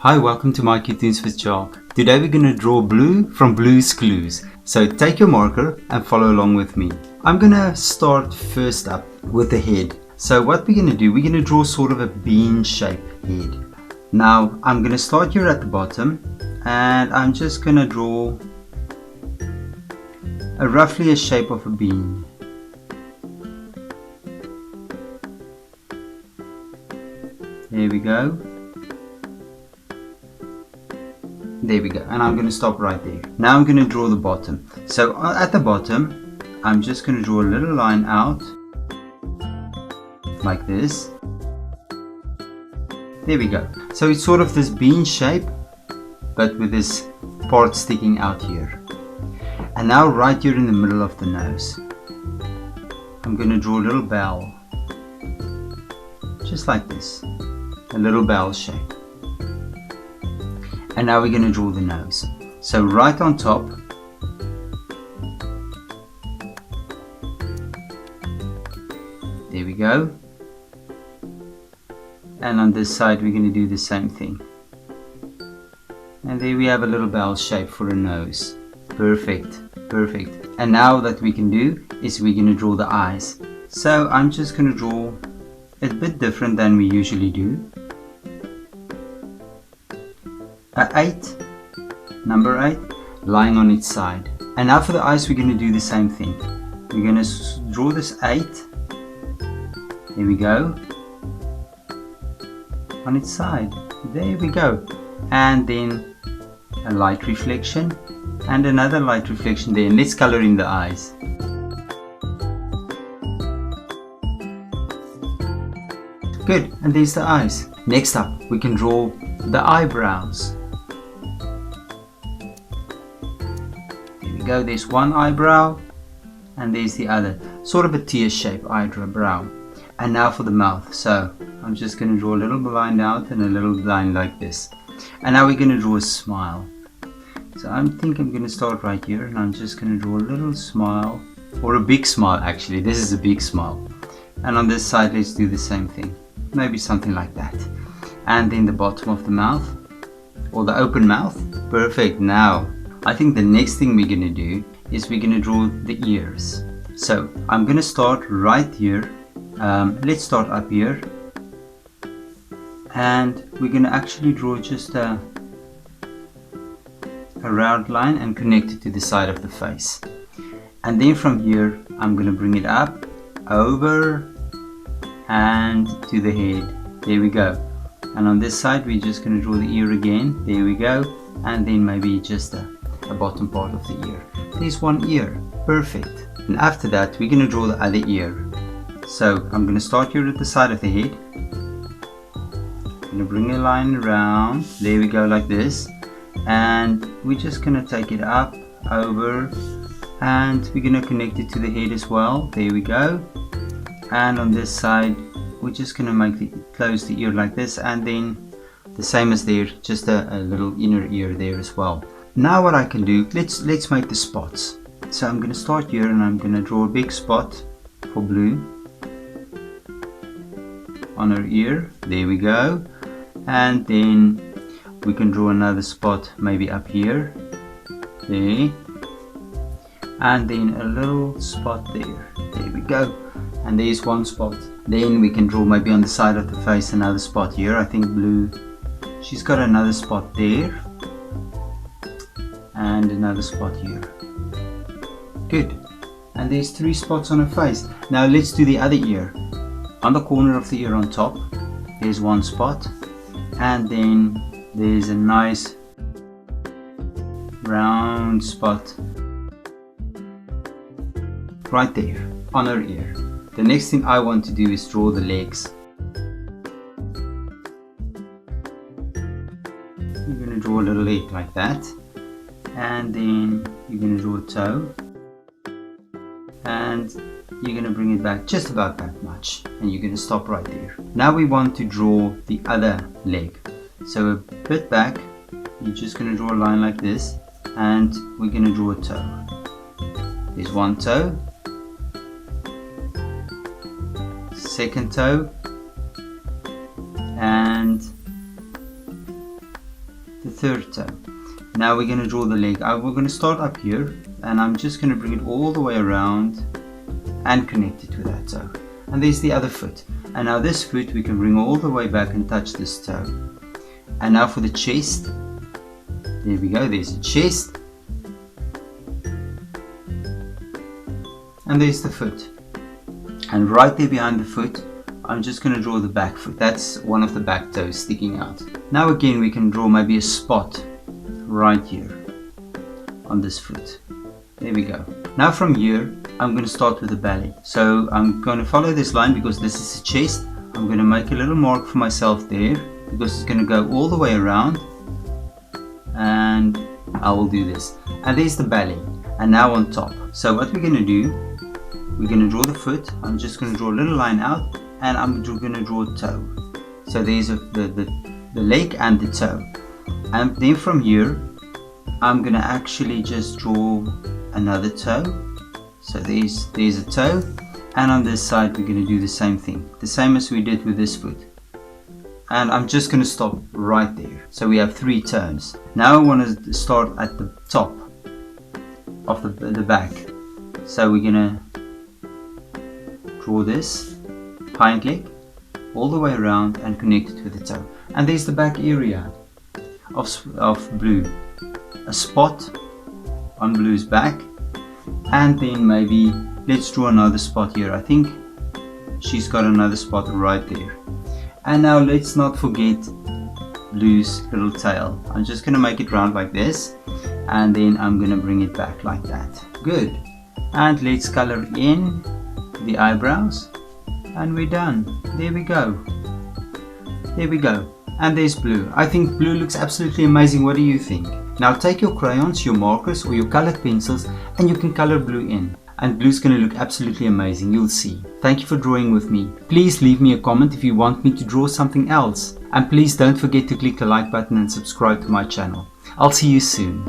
Hi, welcome to my Toons with Chalk. Today we're going to draw blue from Blue's Clues. So take your marker and follow along with me. I'm going to start first up with the head. So what we're going to do, we're going to draw sort of a bean shaped head. Now I'm going to start here at the bottom and I'm just going to draw roughly a shape of a bean. There we go. There we go, and I'm going to stop right there. Now I'm going to draw the bottom. So at the bottom, I'm just going to draw a little line out, like this. There we go. So it's sort of this bean shape, but with this part sticking out here. And now right here in the middle of the nose, I'm going to draw a little bell. Just like this, a little bell shape. And now we're going to draw the nose. So right on top, there we go. And on this side we're going to do the same thing. And there we have a little bell shape for a nose. Perfect, perfect. And now that we can do is we're going to draw the eyes. So I'm just going to draw a bit different than we usually do. Number 8 lying on its side. And now for the eyes we're going to do the same thing. We're going to draw this 8, there we go, on its side, there we go, and then a light reflection and another light reflection there, and let's color in the eyes. Good, and there's the eyes. Next up we can draw the eyebrows. Go, there's one eyebrow and there's the other, sort of a tear-shaped eyebrow. And now for the mouth. So I'm just going to draw a little line out and a little line like this. And now we're going to draw a smile. So I think I'm going to start right here and I'm just going to draw a little smile, or a big smile actually. This is a big smile. And on this side let's do the same thing, maybe something like that. And then the bottom of the mouth, or the open mouth. Perfect. Now I think the next thing we're going to do is we're going to draw the ears. So I'm going to start right here. Let's start up here. And we're going to actually draw just a round line and connect it to the side of the face. And then from here I'm going to bring it up, over, and to the head. There we go. And on this side we're just going to draw the ear again. There we go. And then maybe just a bottom part of the ear. There's one ear. Perfect. And after that we're going to draw the other ear. So I'm going to start here at the side of the head. I'm going to bring a line around. There we go, like this. And we're just going to take it up, over, and we're going to connect it to the head as well. There we go. And on this side we're just going to close the ear like this, and then the same as there, just a little inner ear there as well. Now what I can do, let's make the spots. So I'm going to start here and I'm going to draw a big spot for blue on her ear. There we go. And then we can draw another spot maybe up here. There. And then a little spot there. There we go. And there's one spot. Then we can draw maybe on the side of the face another spot here. I think blue, she's got another spot there. And another spot here. Good. And there's 3 spots on her face. Now let's do the other ear. On the corner of the ear on top, there's one spot. And then there's a nice round spot right there on her ear. The next thing I want to do is draw the legs. You're going to draw a little leg like that. And then you're going to draw a toe, and you're going to bring it back just about that much, and you're going to stop right there. Now we want to draw the other leg. So a bit back, you're just going to draw a line like this, and we're going to draw a toe. There's one toe, second toe, and the third toe. Now we're going to draw the leg. We're going to start up here, and I'm just going to bring it all the way around and connect it to that toe. And there's the other foot. And now this foot we can bring all the way back and touch this toe. And now for the chest, there we go, there's the chest. And there's the foot. And right there behind the foot, I'm just going to draw the back foot. That's one of the back toes sticking out. Now again we can draw maybe a spot right here on this foot. There we go. Now from here I'm going to start with the belly. So I'm going to follow this line because this is the chest. I'm going to make a little mark for myself there because it's going to go all the way around, and I will do this. And there's the belly. And now on top. So what we're going to do, we're going to draw the foot. I'm just going to draw a little line out, and I'm going to draw a toe. So there's the leg and the toe. And then from here I'm going to actually just draw another toe. So there's a toe, and on this side we're going to do the same thing, the same as we did with this foot. And I'm just going to stop right there. So we have 3 turns. Now I want to start at the top of the back. So we're going to draw this hind leg all the way around and connect it with the toe. And there's the back area of blue. A spot on blue's back, and then maybe let's draw another spot here. I think she's got another spot right there. And now let's not forget blue's little tail. I'm just going to make it round like this, and then I'm going to bring it back like that. Good. And let's color in the eyebrows, and we're done. There we go. There we go. And there's blue. I think blue looks absolutely amazing. What do you think? Now take your crayons, your markers, or your colored pencils, and you can color blue in. And blue's going to look absolutely amazing, you'll see. Thank you for drawing with me. Please leave me a comment if you want me to draw something else. And please don't forget to click the like button and subscribe to my channel. I'll see you soon.